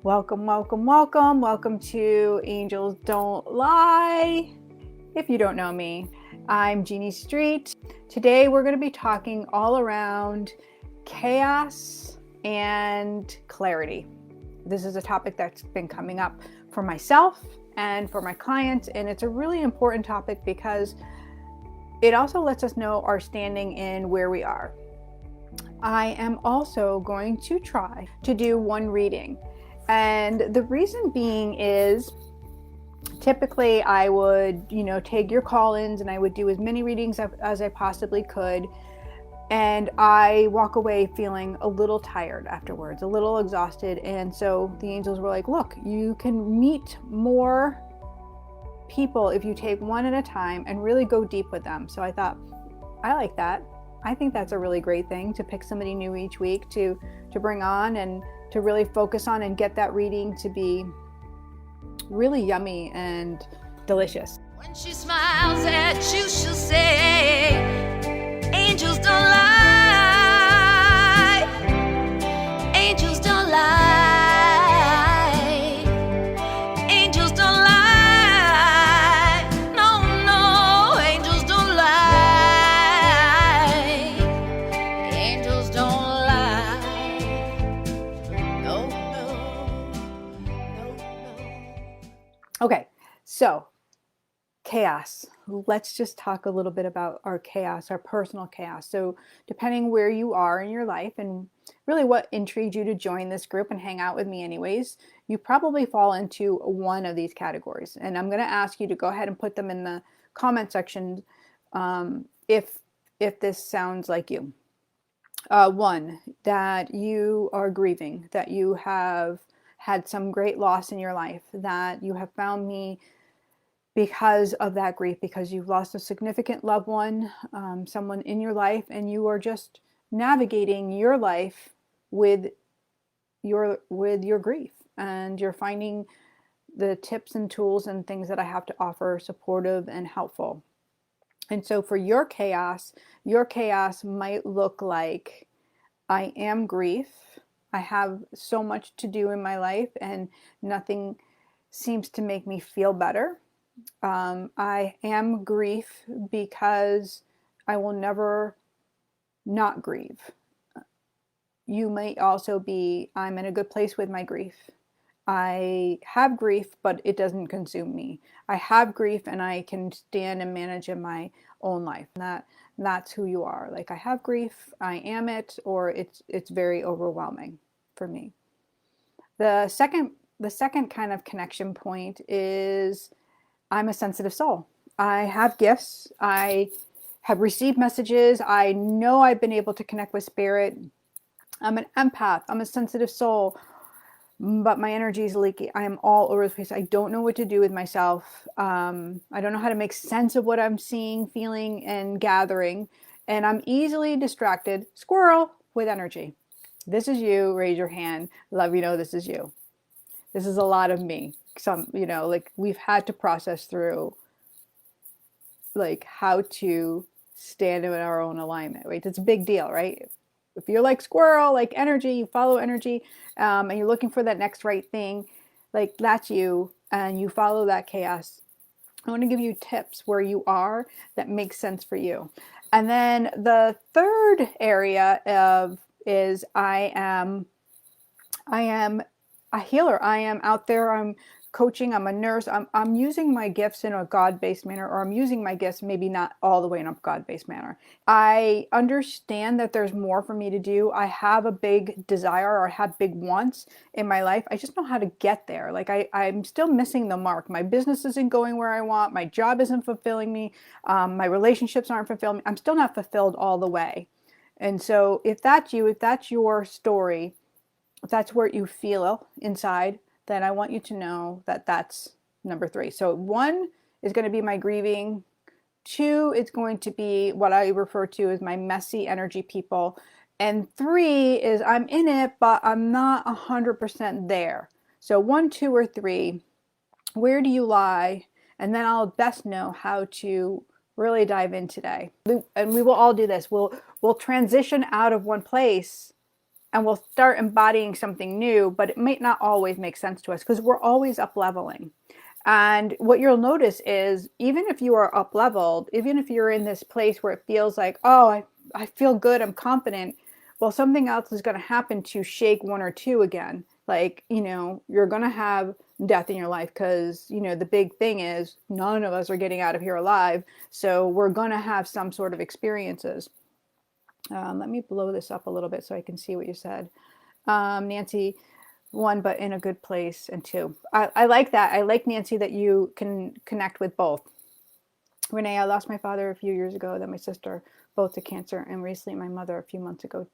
Welcome, welcome, welcome. Welcome to Angels Don't Lie. If you don't know me, I'm Jeanne Street. Today we're going to be talking all around chaos and clarity. This is a topic that's been coming up for myself and for my clients, and it's a really important topic because it also lets us know our standing in where we are. I am also going to try to do one reading. And the reason being is typically I would, take your call-ins and I would do as many readings as I possibly could. And I walk away feeling a little tired afterwards, a little exhausted. And so the angels were like, look, you can meet more people if you take one at a time and really go deep with them. So I thought, I like that. I think that's a really great thing, to pick somebody new each week to bring on and to really focus on and get that reading to be really yummy and delicious. When she smiles at you, she'll say, angels don't lie. Angels don't lie. Angels don't lie. No, no, angels don't lie. Angels don't lie. No, no, no, no. Okay, so chaos. Let's just talk a little bit about our chaos, our personal chaos. So depending where you are in your life and really what intrigued you to join this group and hang out with me anyways, you probably fall into one of these categories. And I'm going to ask you to go ahead and put them in the comment section if this sounds like you. One, that you are grieving, that you have had some great loss in your life, that you have found me because of that grief, because you've lost a significant loved one, someone in your life, and you are just navigating your life with your grief, and you're finding the tips and tools and things that I have to offer supportive and helpful. And so for your chaos might look like, I am grief. I have so much to do in my life and nothing seems to make me feel better. I am grief because I will never not grieve. You might also be, I'm in a good place with my grief. I have grief, but it doesn't consume me. I have grief and I can stand and manage in my own life. That's who you are. Like, I have grief, I am it, or it's very overwhelming for me. The second kind of connection point is, I'm a sensitive soul. I have gifts. I have received messages. I know I've been able to connect with spirit. I'm an empath. I'm a sensitive soul, but my energy is leaky. I am all over the place. I don't know what to do with myself. I don't know how to make sense of what I'm seeing, feeling, and gathering. And I'm easily distracted, squirrel, with energy. This is you. Raise your hand. Let me know this is you. This is a lot of me. Like, we've had to process through, like, how to stand in our own alignment, right? It's a big deal, right? If you're like squirrel, like energy, you follow energy, and you're looking for that next right thing, like, that's you, and you follow that chaos. I want to give you tips where you are that makes sense for you. And then the third area is I am a healer. I am out there. I'm coaching. I'm a nurse. I'm using my gifts in a God-based manner, or I'm using my gifts maybe not all the way in a God-based manner. I understand that there's more for me to do. I have a big desire, or I have big wants in my life. I just know how to get there. Like, I'm still missing the mark. My business isn't going where I want. My job isn't fulfilling me. My relationships aren't fulfilling me. I'm still not fulfilled all the way. And so if that's you, if that's your story, if that's where you feel inside, then I want you to know that that's number 3. So 1 is going to be my grieving. 2 is going to be what I refer to as my messy energy people. And 3 is I'm in it, but I'm not 100% there. So 1, 2, or 3, where do you lie? And then I'll best know how to really dive in today. And we will all do this. We'll transition out of one place and we'll start embodying something new, but it might not always make sense to us because we're always up leveling. And what you'll notice is even if you are up leveled, even if you're in this place where it feels like, oh, I feel good, I'm confident, well, something else is going to happen to shake one or two again. Like, you're going to have death in your life because, the big thing is none of us are getting out of here alive. So we're going to have some sort of experiences. Let me blow this up a little bit so I can see what you said. Nancy, one, but in a good place, and two. I like that. I like, Nancy, that you can connect with both. Renee, I lost my father a few years ago, then my sister, both to cancer, and recently my mother a few months ago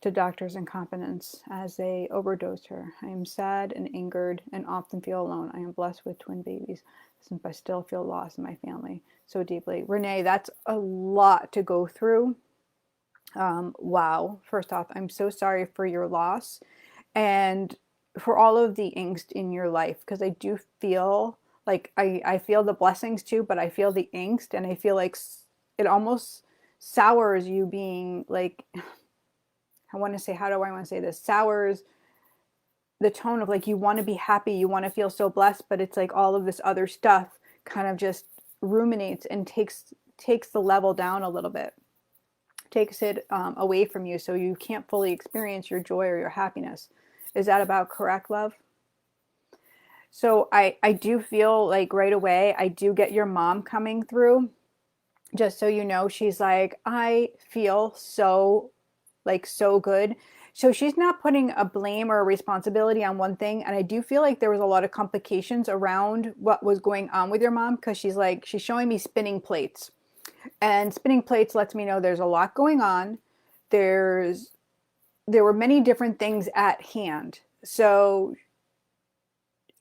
to doctor's incompetence as they overdosed her. I am sad and angered and often feel alone. I am blessed with twin babies, since I still feel lost in my family so deeply. Renee, that's a lot to go through. Wow. First off, I'm so sorry for your loss and for all of the angst in your life, because I do feel like I feel the blessings too, but I feel the angst, and I feel like it almost sours you being like, I want to say, how do I want to say this? Sours the tone of like, you want to be happy, you want to feel so blessed, but it's like all of this other stuff kind of just ruminates and takes the level down a little bit, takes it away from you, so you can't fully experience your joy or your happiness. Is that about correct, love? So I do feel like right away, I do get your mom coming through. Just so you know, she's like, I feel so, like, so good. So she's not putting a blame or a responsibility on one thing. And I do feel like there was a lot of complications around what was going on with your mom, because she's showing me spinning plates. And spinning plates lets me know there's a lot going on. There were many different things at hand. So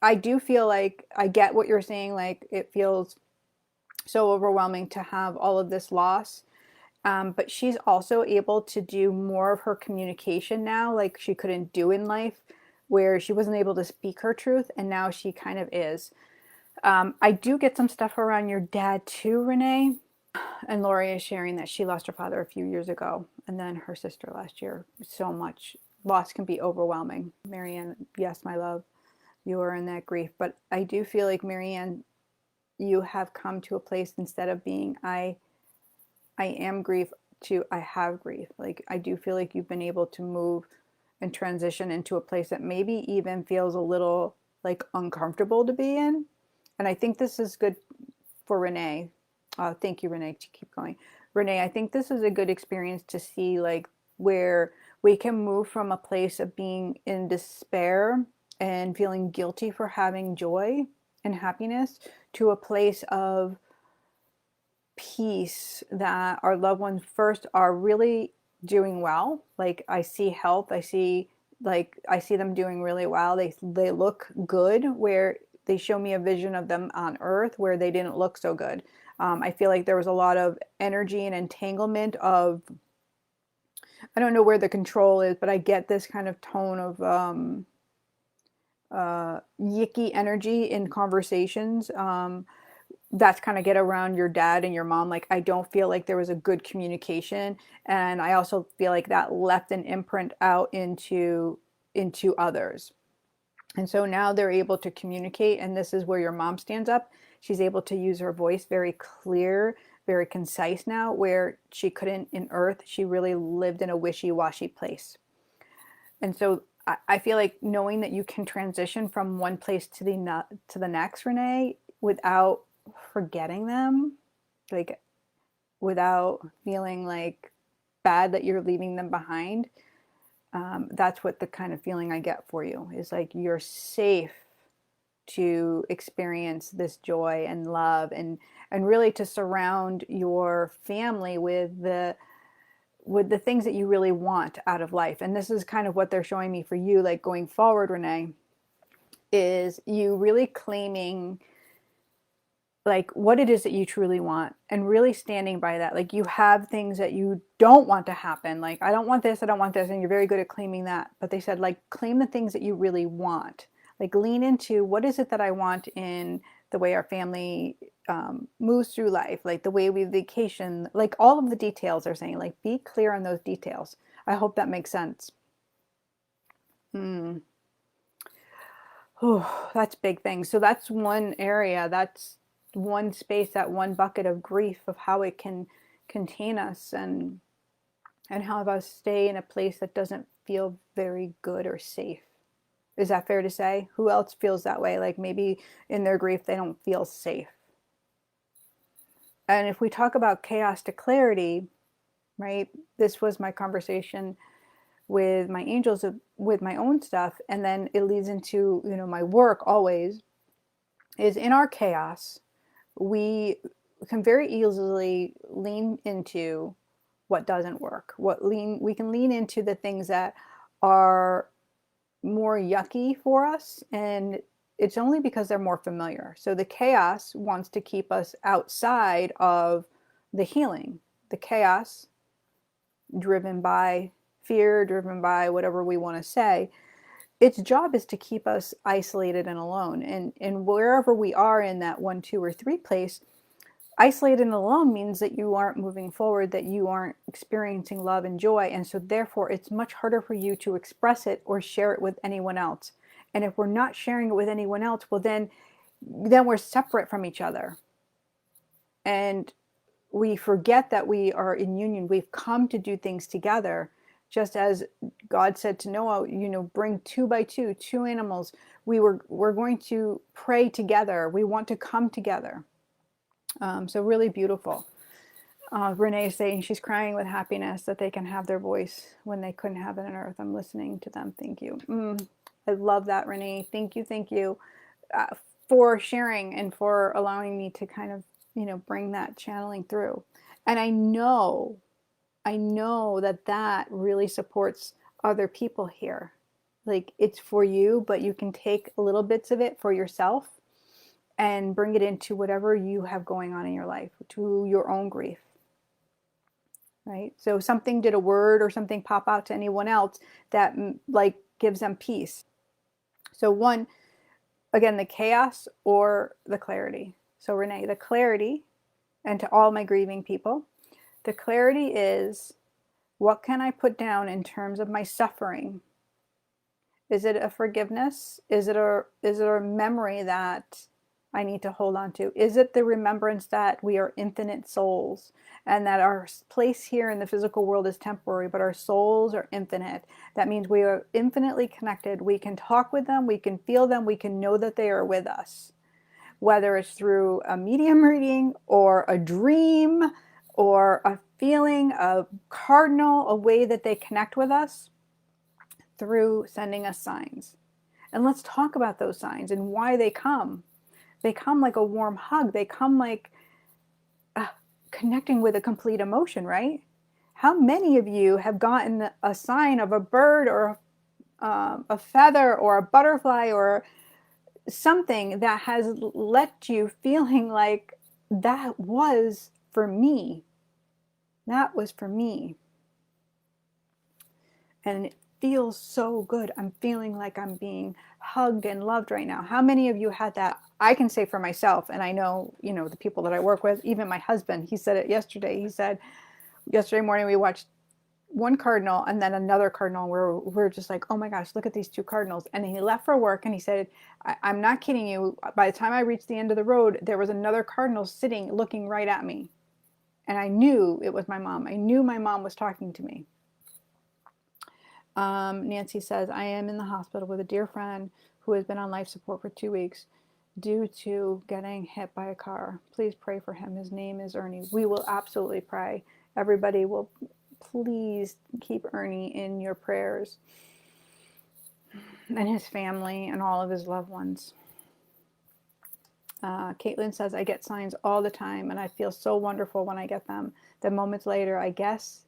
I do feel like I get what you're saying. Like, it feels so overwhelming to have all of this loss. But she's also able to do more of her communication now, like she couldn't do in life, where she wasn't able to speak her truth, and now she kind of is. I do get some stuff around your dad too, Renee. And Lori is sharing that she lost her father a few years ago, and then her sister last year. So much loss can be overwhelming. Marianne, yes, my love, you are in that grief. But I do feel like, Marianne, you have come to a place, instead of being I am grief, to I have grief. Like, I do feel like you've been able to move and transition into a place that maybe even feels a little like uncomfortable to be in. And I think this is good for Renee. Thank you, Renee, to keep going. Renee, I think this is a good experience to see, like, where we can move from a place of being in despair and feeling guilty for having joy and happiness to a place of peace, that our loved ones first are really doing well. Like, I see health, I see them doing really well. They look good, where they show me a vision of them on earth where they didn't look so good. I feel like there was a lot of energy and entanglement of, I don't know where the control is, but I get this kind of tone of yicky energy in conversations. That's kind of get around your dad and your mom. Like, I don't feel like there was a good communication. And I also feel like that left an imprint out into others. And so now they're able to communicate, and this is where your mom stands up. She's able to use her voice very clear, very concise now, where she couldn't in Earth. She really lived in a wishy-washy place. And so I feel like knowing that you can transition from one place to the next, Renee, without forgetting them, like, without feeling like bad that you're leaving them behind. That's what the kind of feeling I get for you is, like, you're safe to experience this joy and love, and really to surround your family with the things that you really want out of life. And this is kind of what they're showing me for you, like, going forward, Renee, is you really claiming, like, what it is that you truly want, and really standing by that. Like, you have things that you don't want to happen. Like, I don't want this, I don't want this. And you're very good at claiming that. But they said, like, claim the things that you really want. Like, lean into, what is it that I want in the way our family moves through life, like the way we vacation, like all of the details are saying, like, be clear on those details. I hope that makes sense. Mm. Oh, that's big thing. So that's one area, that's one space, that one bucket of grief of how it can contain us and have us stay in a place that doesn't feel very good or safe. Is that fair to say? Who else feels that way? Like maybe in their grief they don't feel safe. And if we talk about chaos to clarity, right? This was my conversation with my angels, with my own stuff, and then it leads into, my work always is in our chaos. We can very easily lean into what doesn't work. We can lean into the things that are more yucky for us, and it's only because they're more familiar. So the chaos wants to keep us outside of the healing. The chaos, driven by fear, driven by whatever we want to say, its job is to keep us isolated and alone. And wherever we are in that 1, 2, or 3 place, isolated and alone means that you aren't moving forward, that you aren't experiencing love and joy. And so therefore it's much harder for you to express it or share it with anyone else. And if we're not sharing it with anyone else, well then we're separate from each other. And we forget that we are in union. We've come to do things together. Just as God said to Noah, bring 2 by 2, 2 animals. We're going to pray together. We want to come together. So really beautiful. Renee is saying she's crying with happiness that they can have their voice when they couldn't have it on earth. I'm listening to them. Thank you. I love that, Renee. Thank you for sharing and for allowing me to kind of, bring that channeling through. And I know that really supports other people here. Like, it's for you, but you can take little bits of it for yourself and bring it into whatever you have going on in your life, to your own grief, right? So did a word or something pop out to anyone else that like gives them peace. So one, again, the chaos or the clarity. So Renee, the clarity, and to all my grieving people, the clarity is, what can I put down in terms of my suffering? Is it a forgiveness? Is it a memory that I need to hold on to? Is it the remembrance that we are infinite souls and that our place here in the physical world is temporary, but our souls are infinite? That means we are infinitely connected. We can talk with them, we can feel them, we can know that they are with us. Whether it's through a medium reading or a dream or a feeling, a cardinal, a way that they connect with us through sending us signs. And let's talk about those signs and why they come. They come like a warm hug. They come like connecting with a complete emotion, right? How many of you have gotten a sign of a bird or a feather or a butterfly or something that has left you feeling like that was for me? That was for me. And it feels so good. I'm feeling like I'm being hugged and loved right now. How many of you had that? I can say for myself, and I know, the people that I work with, even my husband, he said it yesterday. He said, yesterday morning we watched one cardinal and then another cardinal where we're just like, oh my gosh, look at these 2 cardinals. And he left for work and he said, I'm not kidding you. By the time I reached the end of the road, there was another cardinal sitting, looking right at me. And I knew it was my mom. I knew my mom was talking to me. Nancy says, I am in the hospital with a dear friend who has been on life support for 2 weeks due to getting hit by a car. Please pray for him. His name is Ernie. We will absolutely pray. Everybody will please keep Ernie in your prayers, and his family and all of his loved ones. Caitlin says, I get signs all the time and I feel so wonderful when I get them. Then moments later, I guess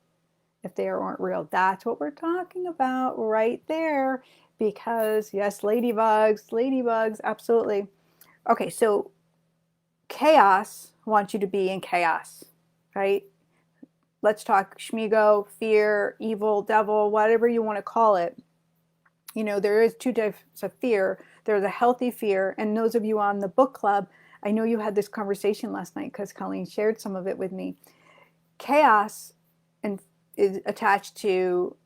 if they aren't real. That's what we're talking about right there. Because yes, ladybugs, absolutely. Okay, so chaos wants you to be in chaos, right? Let's talk shmigo, fear, evil, devil, whatever you want to call it. There is 2 types of fear. There's a healthy fear, and those of you on the book club, I know you had this conversation last night because Colleen shared some of it with me. Chaos is attached to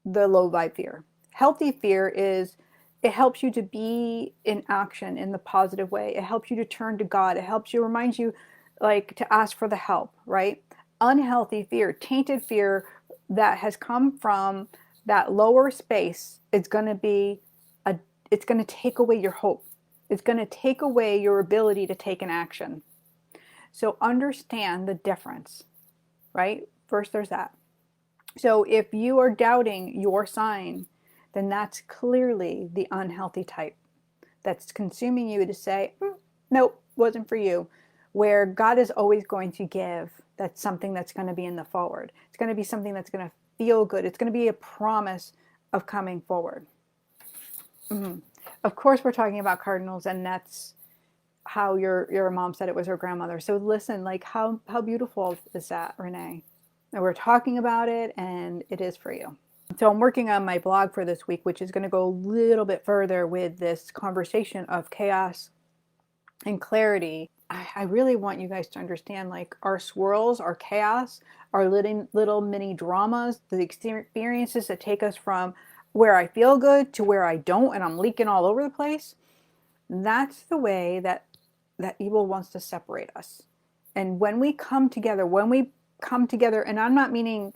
the low vibe fear. Healthy fear is, it helps you to be in action in the positive way. It helps you to turn to God. It helps you, reminds you like to ask for the help, right? Unhealthy fear, tainted fear that has come from that lower space, it's going to be it's going to take away your hope. It's going to take away your ability to take an action. So understand the difference, right? First, there's that. So if you are doubting your sign, then that's clearly the unhealthy type that's consuming you to say, nope, wasn't for you. Where God is always going to give, that's something that's going to be in the forward. It's going to be something that's going to feel good. It's going to be a promise of coming forward. Of course, we're talking about cardinals, and that's how your mom said it was her grandmother. So listen, like how beautiful is that, Renee? And we're talking about it, and it is for you. So I'm working on my blog for this week, which is going to go a little bit further with this conversation of chaos and clarity. I really want you guys to understand, like, our swirls, our chaos, our little mini dramas, the experiences that take us from where I feel good to where I don't, and I'm leaking all over the place. That's the way that evil wants to separate us. And when we come together, and I'm not meaning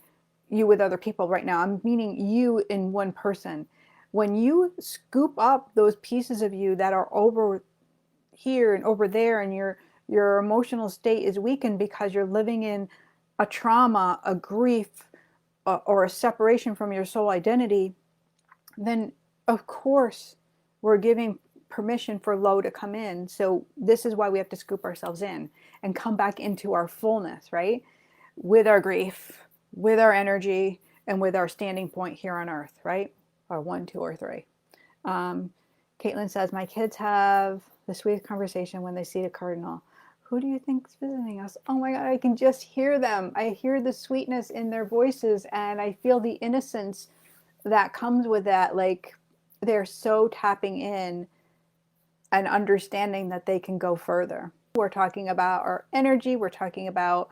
you with other people right now, I'm meaning you in one person. When you scoop up those pieces of you that are over here and over there, and your emotional state is weakened because you're living in a trauma, a grief, or a separation from your soul identity, then of course we're giving permission for low to come in. So this is why we have to scoop ourselves in and come back into our fullness, right? With our grief, with our energy, and with our standing point here on earth, right? Or 1, 2, or 3. Caitlin says, my kids have the sweetest conversation when they see the cardinal. Who do you think's visiting us? Oh my God, I can just hear them. I hear the sweetness in their voices, and I feel the innocence that comes with that. Like, they're so tapping in and understanding that they can go further. We're talking about our energy. We're talking about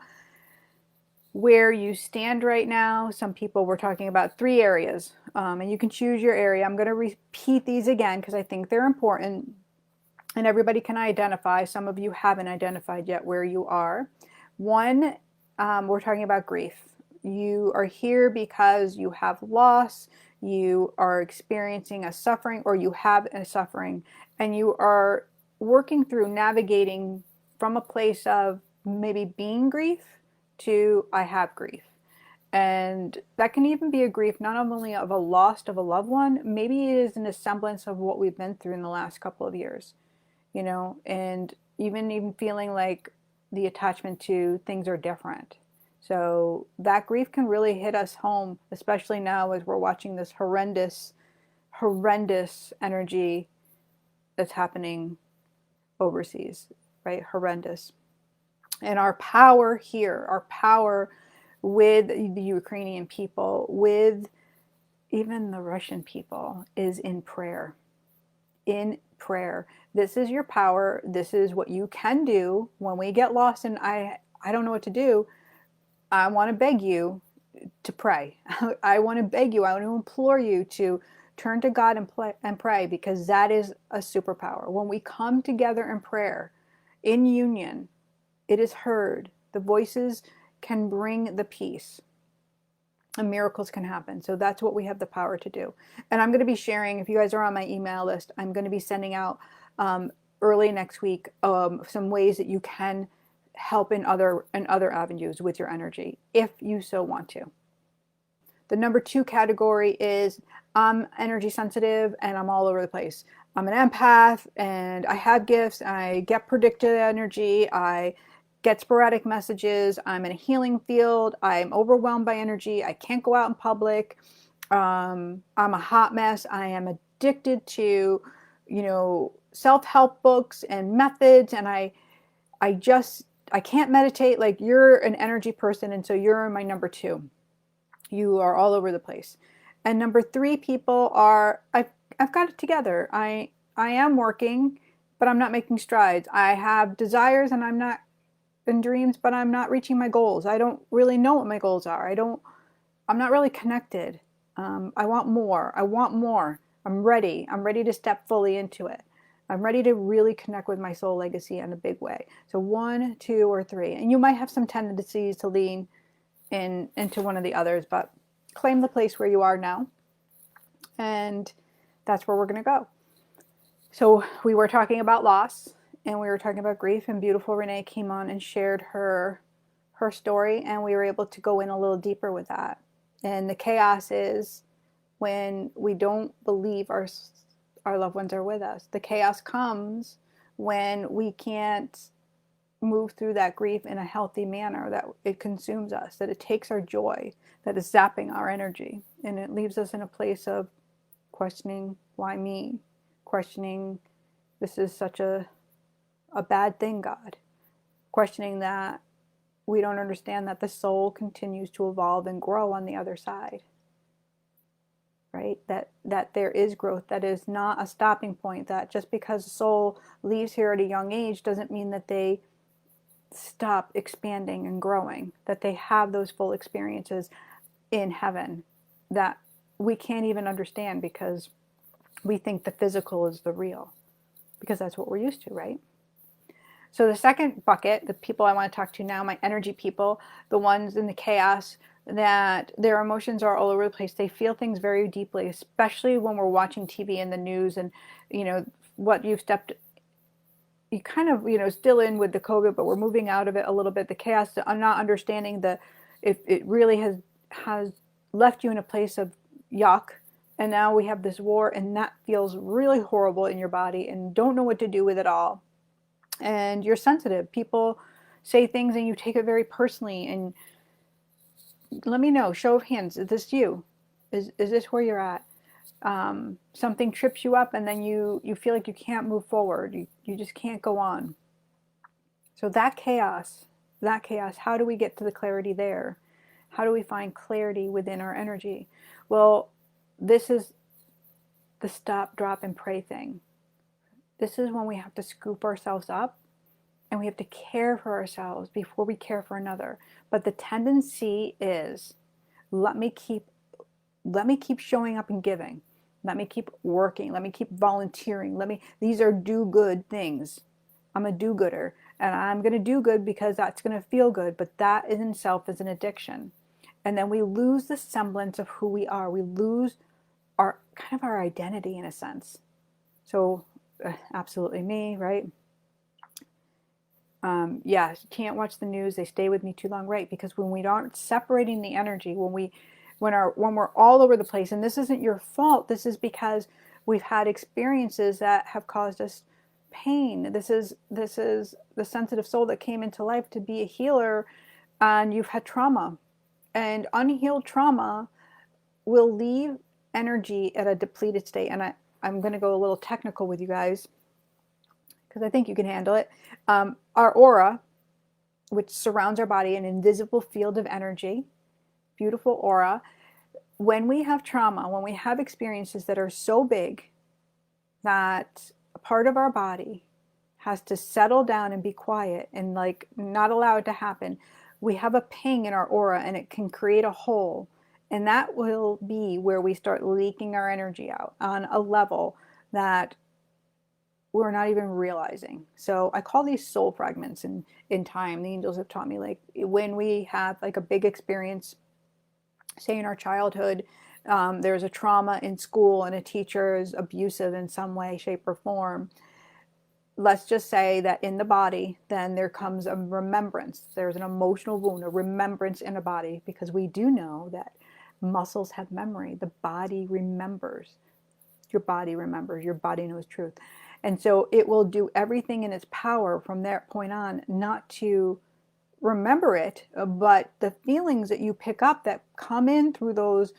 where you stand right now. Some people, we're talking about 3 areas, and you can choose your area. I'm going to repeat these again because I think they're important, and everybody can identify. Some of you haven't identified yet where you are. 1, we're talking about grief. You are here because you have loss, you are experiencing a suffering, or you have a suffering, and you are working through navigating from a place of maybe being grief to I have grief. And that can even be a grief not only of a loss of a loved one, maybe it is in a semblance of what we've been through in the last couple of years, and even feeling like the attachment to things are different. So that grief can really hit us home, especially now as we're watching this horrendous energy that's happening overseas, right? Horrendous. And our power here, our power with the Ukrainian people, with even the Russian people, is in prayer. In prayer. This is your power. This is what you can do when we get lost and I don't know what to do. I want to beg you to pray. I want to beg you, I want to implore you to turn to God and pray, because that is a superpower. When we come together in prayer, in union, it is heard. The voices can bring the peace, and miracles can happen. So that's what we have the power to do. And I'm going to be sharing, if you guys are on my email list, I'm going to be sending out early next week some ways that you can help in other avenues with your energy, if you so want to. The number 2 category is I'm energy sensitive and I'm all over the place. I'm an empath and I have gifts. I get predicted energy. I get sporadic messages. I'm in a healing field. I'm overwhelmed by energy. I can't go out in public. I'm a hot mess. I am addicted to, self-help books and methods, and I can't meditate. Like, you're an energy person, and so you're my number 2. You are all over the place. And number 3 people are, I've got it together. I am working, but I'm not making strides. I have desires and I'm not in dreams, but I'm not reaching my goals. I don't really know what my goals are. I'm not really connected. I want more. I want more. I'm ready. I'm ready to step fully into it. I'm ready to really connect with my soul legacy in a big way. So 1, 2, or 3. And you might have some tendencies to lean into one of the others, but claim the place where you are now. And that's where we're going to go. So we were talking about loss, and we were talking about grief, and beautiful Renee came on and shared her story, and we were able to go in a little deeper with that. And the chaos is when we don't believe our loved ones are with us. The chaos comes when we can't move through that grief in a healthy manner, that it consumes us, that it takes our joy, that is zapping our energy, and it leaves us in a place of questioning, why me? Questioning, this is such a bad thing, God. Questioning that we don't understand that the soul continues to evolve and grow on the other side. Right? That there is growth, that is not a stopping point, that just because the soul leaves here at a young age doesn't mean that they stop expanding and growing, that they have those full experiences in heaven that we can't even understand because we think the physical is the real, because that's what we're used to, right? So the second bucket, the people I want to talk to now, my energy people, the ones in the chaos, that their emotions are all over the place. They feel things very deeply, especially when we're watching TV and the news, and what you kind of still in with the COVID, but we're moving out of it a little bit. The chaos, I'm not understanding if it really has left you in a place of yuck, and now we have this war, and that feels really horrible in your body, and don't know what to do with it all. And you're sensitive. People say things and you take it very personally. And let me know, show of hands, is this you? Is this where you're at? Something trips you up and then you feel like you can't move forward. You just can't go on. So that chaos, how do we get to the clarity there? How do we find clarity within our energy? Well, this is the stop, drop, and pray thing. This is when we have to scoop ourselves up and we have to care for ourselves before we care for another. But the tendency is, let me keep showing up and giving. Let me keep working. Let me keep volunteering. These are do good things. I'm a do-gooder, and I'm going to do good because that's going to feel good. But that in itself is an addiction. And then we lose the semblance of who we are. We lose our identity in a sense. So absolutely me, right? Yeah, can't watch the news. They stay with me too long, right? Because when we aren't separating the energy, when we're all over the place, and this isn't your fault. This is because we've had experiences that have caused us pain. This is the sensitive soul that came into life to be a healer, and you've had trauma, and unhealed trauma will leave energy at a depleted state. And I'm going to go a little technical with you guys because I think you can handle it. Our aura, which surrounds our body, an invisible field of energy, beautiful aura. When we have trauma, when we have experiences that are so big that a part of our body has to settle down and be quiet and not allow it to happen, we have a ping in our aura and it can create a hole. And that will be where we start leaking our energy out on a level that we're not even realizing. So I call these soul fragments in time. The angels have taught me, when we have a big experience, say in our childhood, there's a trauma in school and a teacher is abusive in some way, shape, or form. Let's just say that in the body, then there comes a remembrance. There's an emotional wound, a remembrance in a body, because we do know that muscles have memory. The body remembers. Your body remembers. Your body knows truth. And so it will do everything in its power from that point on not to remember it, but the feelings that you pick up that come in through those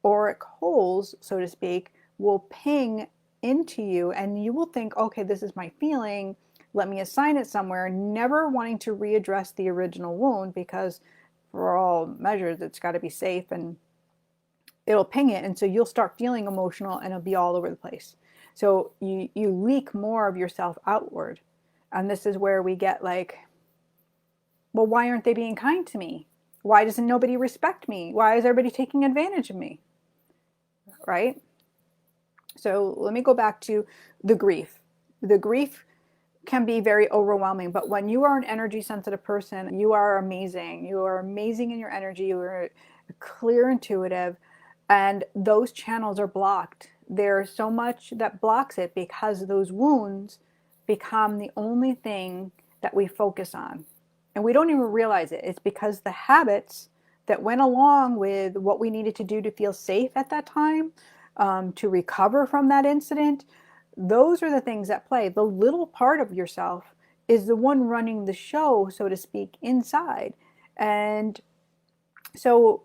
auric holes, so to speak, will ping into you, and you will think, okay, this is my feeling, let me assign it somewhere, never wanting to readdress the original wound, because for all measures it's got to be safe, and it'll ping it, and so you'll start feeling emotional and it'll be all over the place. So you leak more of yourself outward, and this is where we get well, why aren't they being kind to me? Why doesn't nobody respect me? Why is everybody taking advantage of me? right? So let me go back to the grief. The grief can be very overwhelming, but when you are an energy sensitive person, you are amazing. You are amazing in your energy. You are clear, intuitive, and those channels are blocked. There's so much that blocks it because those wounds become the only thing that we focus on. And we don't even realize it. It's because the habits that went along with what we needed to do to feel safe at that time, to recover from that incident, those are the things that play. The little part of yourself is the one running the show, so to speak, inside. And so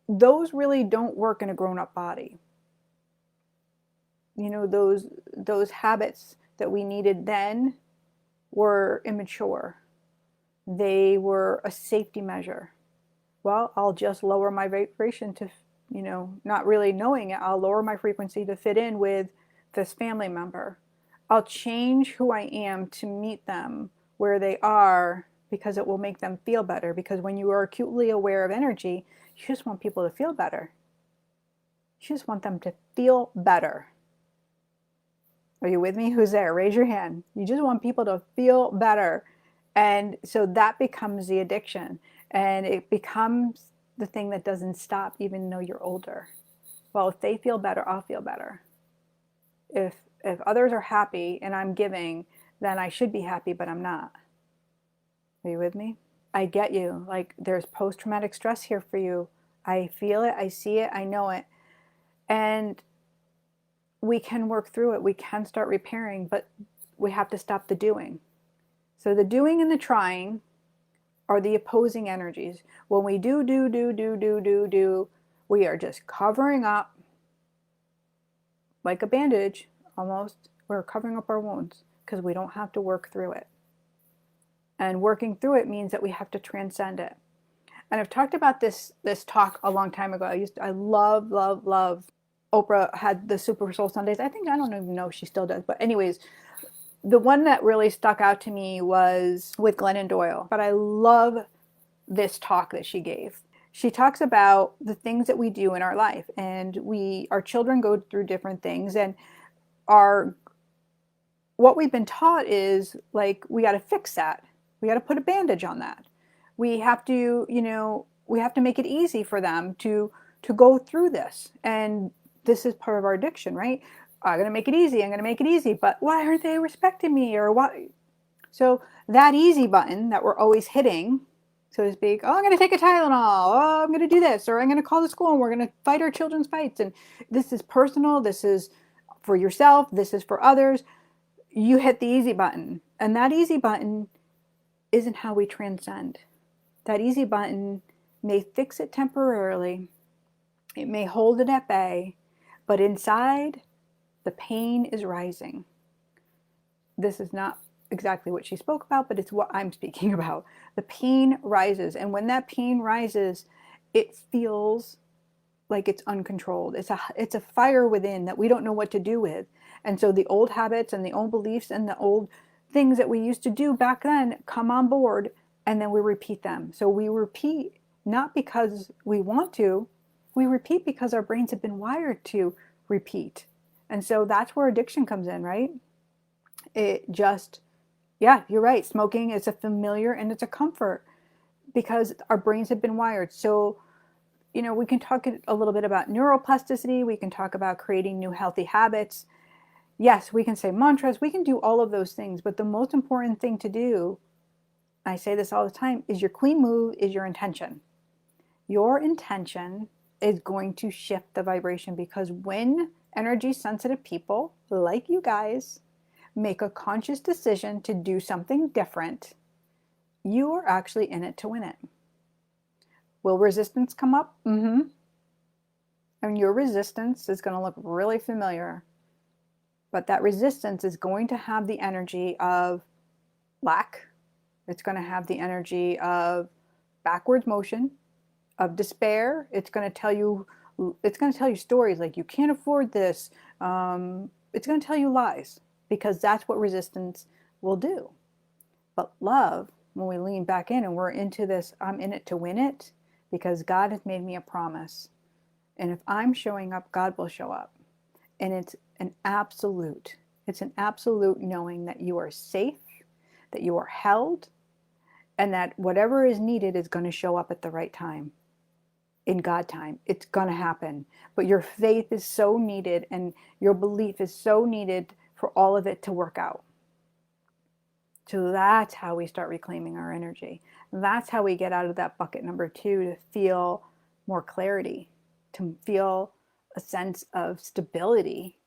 those really don't work in a grown-up body. You know, those habits that we needed then were immature. They were a safety measure. Well, I'll just lower my vibration to, you know, not really knowing it, I'll lower my frequency to fit in with this family member. I'll change who I am to meet them where they are because it will make them feel better. Because when you are acutely aware of energy, you just want people to feel better. You just want them to feel better. Are you with me? Who's there? Raise your hand. You just want people to feel better. And so that becomes the addiction. And it becomes the thing that doesn't stop even though you're older. Well, if they feel better, I'll feel better. If others are happy and I'm giving, then I should be happy, but I'm not. Are you with me? I get you. Like, there's post-traumatic stress here for you. I feel it. I see it. I know it. And we can work through it. We can start repairing, but we have to stop the doing. So the doing and the trying are the opposing energies. When we do, we are just covering up like a bandage almost. We're covering up our wounds because we don't have to work through it. And working through it means that we have to transcend it. And I've talked about this talk a long time ago. I love Oprah had the Super Soul Sundays. I don't even know if she still does. But anyways, the one that really stuck out to me was with Glennon Doyle. But I love this talk that she gave. She talks about the things that we do in our life. And our children go through different things. And what we've been taught is, like, we got to fix that. We got to put a bandage on that. We have to, we have to make it easy for them to go through this. And this is part of our addiction, right? I'm going to make it easy. I'm going to make it easy. But why aren't they respecting me? Or what? So that easy button that we're always hitting, so to speak, oh, I'm going to take a Tylenol. Oh, I'm going to do this. Or I'm going to call the school and we're going to fight our children's fights. And this is personal. This is for yourself. This is for others. You hit the easy button. And that easy button isn't how we transcend. That easy button may fix it temporarily. It may hold it at bay. But inside, the pain is rising. This is not exactly what she spoke about, but it's what I'm speaking about. The pain rises. And when that pain rises, it feels like it's uncontrolled. It's a fire within that we don't know what to do with. And so the old habits and the old beliefs and the old things that we used to do back then come on board, and then we repeat them. So we repeat not because we want to, we repeat because our brains have been wired to repeat. And so that's where addiction comes in, right? It just, yeah, you're right. Smoking is a familiar and it's a comfort because our brains have been wired. So, we can talk a little bit about neuroplasticity. We can talk about creating new healthy habits. Yes, we can say mantras. We can do all of those things. But the most important thing to do, I say this all the time, is your queen move is your intention. Your intention is going to shift the vibration, because when energy sensitive people like you guys make a conscious decision to do something different, you are actually in it to win it. Will resistance come up? Mm-hmm. And your resistance is going to look really familiar. But that resistance is going to have the energy of lack. It's going to have the energy of backwards motion, of despair. It's going to tell you stories like, you can't afford this. It's going to tell you lies, because that's what resistance will do. But love, when we lean back in and we're into this, I'm in it to win it, because God has made me a promise. And if I'm showing up, God will show up. And it's an absolute. It's an absolute knowing that you are safe, that you are held, and that whatever is needed is going to show up at the right time. In God time, it's going to happen. But your faith is so needed and your belief is so needed for all of it to work out. So that's how we start reclaiming our energy. That's how we get out of that bucket number 2 to feel more clarity, to feel a sense of stability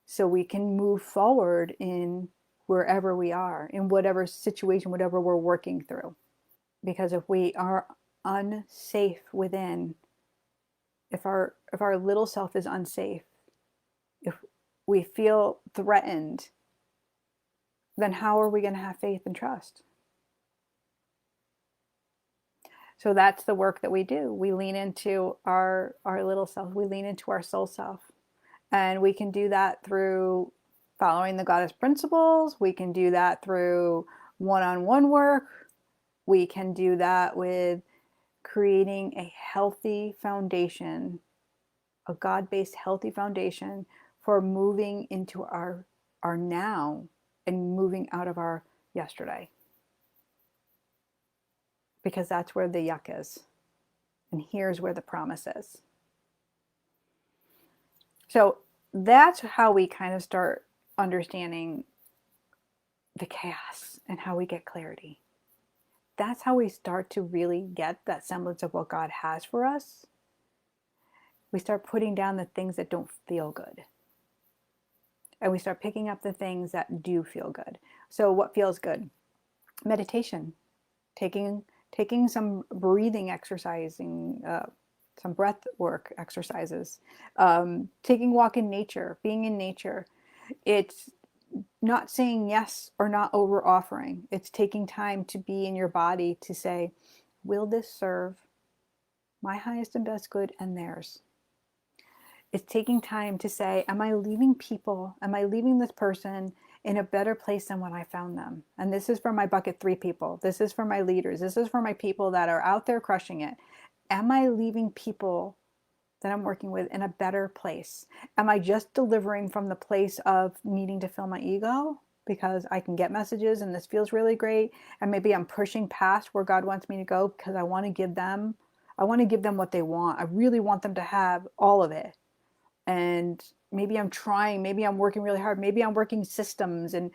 so we can move forward in wherever we are, in whatever situation, whatever we're working through. Because if we are unsafe within, if our little self is unsafe, if we feel threatened, then how are we going to have faith and trust? So that's the work that we do. We lean into our little self. We lean into our soul self. And we can do that through following the goddess principles. We can do that through one-on-one work. We can do that with creating a healthy foundation, a God-based healthy foundation for moving into our now and moving out of our yesterday. Because that's where the yuck is. And here's where the promise is. So that's how we kind of start understanding the chaos and how we get clarity. That's how we start to really get that semblance of what God has for us. We start putting down the things that don't feel good. And we start picking up the things that do feel good. So what feels good? Meditation, taking some breathing exercising, some breath work exercises, taking a walk in nature, being in nature. It's not saying yes or not over offering. It's taking time to be in your body to say, will this serve my highest and best good and theirs? It's taking time to say, am I leaving this person in a better place than when I found them? And this is for my bucket 3 people. This is for my leaders. This is for my people that are out there crushing it. Am I leaving people that I'm working with in a better place? Am I just delivering from the place of needing to fill my ego because I can get messages and this feels really great, and maybe I'm pushing past where God wants me to go because I want to give them what they want. I really want them to have all of it. And maybe I'm trying, maybe I'm working really hard, maybe I'm working systems and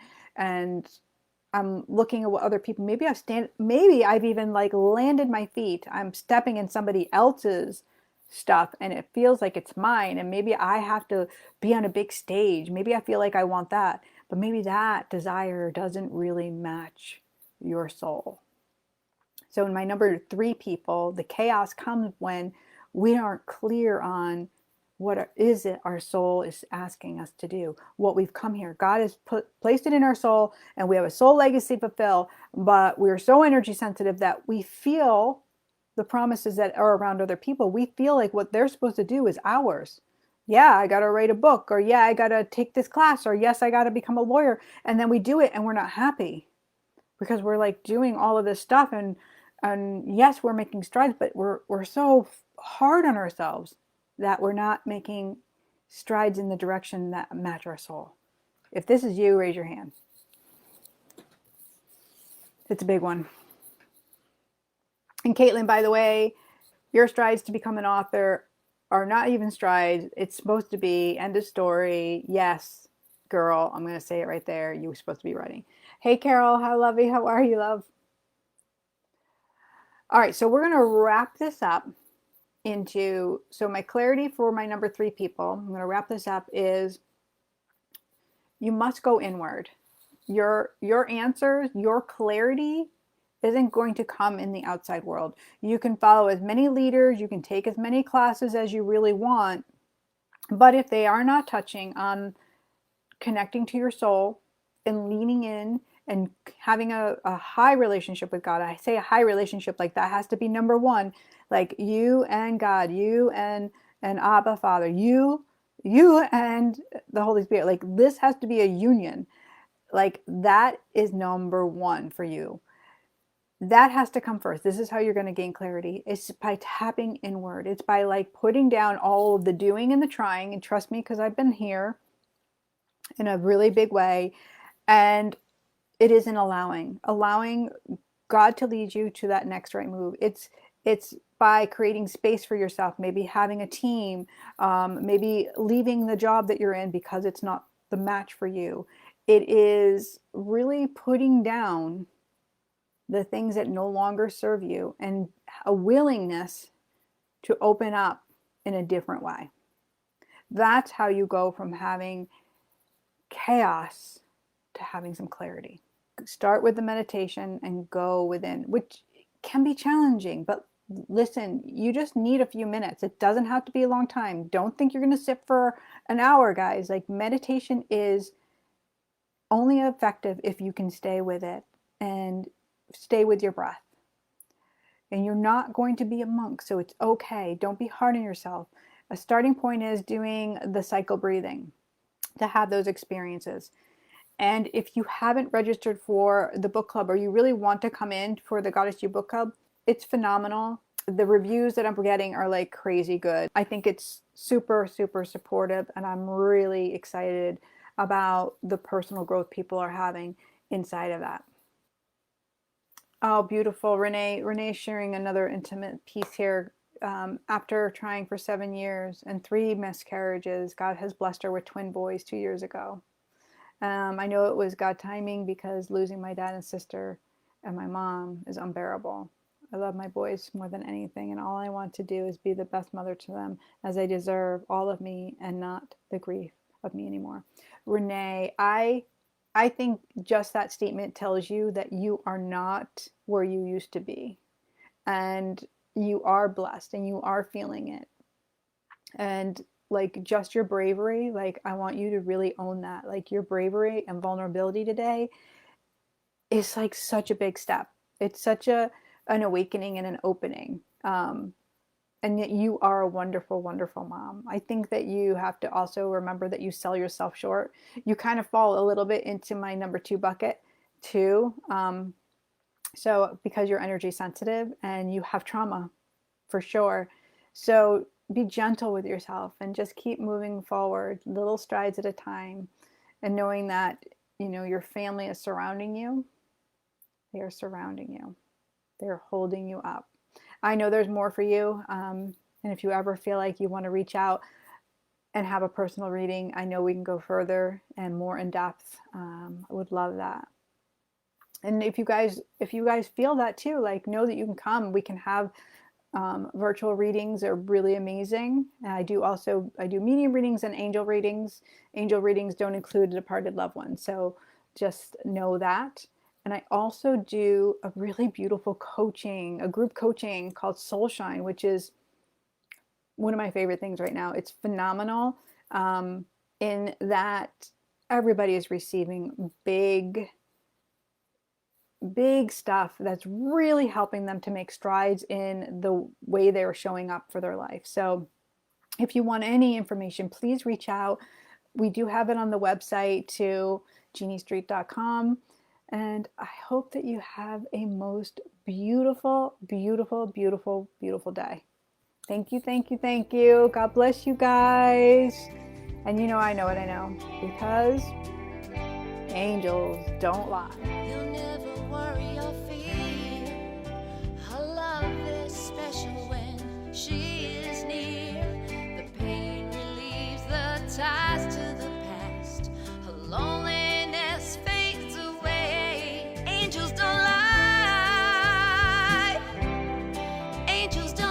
I'm looking at what other people, maybe I've even like landed my feet. I'm stepping in somebody else's stuff and it feels like it's mine, and maybe I have to be on a big stage. Maybe I feel like I want that, but maybe that desire doesn't really match your soul. So in my number 3 people, the chaos comes when we aren't clear on what is it our soul is asking us to do, what we've come here. God has placed it in our soul, and we have a soul legacy to fulfill, but we're so energy sensitive that we feel the promises that are around other people. We feel like what they're supposed to do is ours. Yeah, I got to write a book, or yeah, I got to take this class, or yes, I got to become a lawyer. And then we do it and we're not happy because we're like doing all of this stuff, and yes, we're making strides, but we're so hard on ourselves that we're not making strides in the direction that match our soul. If this is you, raise your hand. It's a big one. And Caitlin, by the way, your strides to become an author are not even strides. It's supposed to be end of story. Yes, girl, I'm going to say it right there. You were supposed to be writing. Hey, Carol, how lovely. How are you, love? All right, so we're going to wrap this up into, so my clarity for my number 3 people, I'm going to wrap this up, is you must go inward. Your answers, your clarity isn't going to come in the outside world. You can follow as many leaders, you can take as many classes as you really want, but if they are not touching on connecting to your soul and leaning in and having a high relationship with God, I say a high relationship, like that has to be number 1, like you and God, you and Abba Father, you and the Holy Spirit, like this has to be a union. Like that is number 1 for you. that has to come first. This is how you're going to gain clarity. It's by tapping inward. It's by like putting down all of the doing and the trying. And trust me, because I've been here in a really big way. And it is an allowing God to lead you to that next right move. It's by creating space for yourself, maybe having a team, maybe leaving the job that you're in because it's not the match for you. It is really putting down the things that no longer serve you and a willingness to open up in a different way. That's how you go from having chaos to having some clarity. Start with the meditation and go within, which can be challenging, but listen, you just need a few minutes. It doesn't have to be a long time. Don't think you're going to sit for an hour, guys. Like, meditation is only effective if you can stay with it and stay with your breath. And you're not going to be a monk, so it's okay. Don't be hard on yourself. A starting point is doing the cycle breathing to have those experiences. And if you haven't registered for the book club, or you really want to come in for the Goddess You book club, it's phenomenal. The reviews that I'm getting are like crazy good. I think it's super, super supportive, and I'm really excited about the personal growth people are having inside of that. Oh, beautiful. Renee's sharing another intimate piece here. After trying for 7 years and 3 miscarriages, God has blessed her with twin boys 2 years ago. I know it was God timing, because losing my dad and sister and my mom is unbearable. I love my boys more than anything, and all I want to do is be the best mother to them, as they deserve all of me and not the grief of me anymore. Renee, I think just that statement tells you that you are not where you used to be, and you are blessed and you are feeling it. And like, just your bravery, like, I want you to really own that. Like, your bravery and vulnerability today is like such a big step. It's such an awakening and an opening. And yet you are a wonderful, wonderful mom. I think that you have to also remember that you sell yourself short. You kind of fall a little bit into my number 2 bucket too. So because you're energy sensitive and you have trauma for sure. So be gentle with yourself and just keep moving forward, little strides at a time, and knowing that, you know, your family is surrounding you. They are surrounding you. They're holding you up. I know there's more for you. And if you ever feel like you want to reach out and have a personal reading, I know we can go further and more in depth. I would love that. And if you guys feel that too, like, know that you can come. We can have virtual readings. They're really amazing. And I do medium readings and angel readings. Angel readings don't include a departed loved one. So just know that. And I also do a really beautiful coaching, a group coaching called Soul Shine, which is one of my favorite things right now. It's phenomenal in that everybody is receiving big stuff that's really helping them to make strides in the way they're showing up for their life. So if you want any information, please reach out. We do have it on the website too, JeanneStreet.com. And I hope that you have a most beautiful, beautiful, beautiful, beautiful day. Thank you, thank you, thank you. God bless you guys. And you know I know what I know, because angels don't lie. You'll never worry or fear. Her love is special when she is near. The pain relieves the ties to the past. Her loneliness fades away. Angels don't lie. Angels don't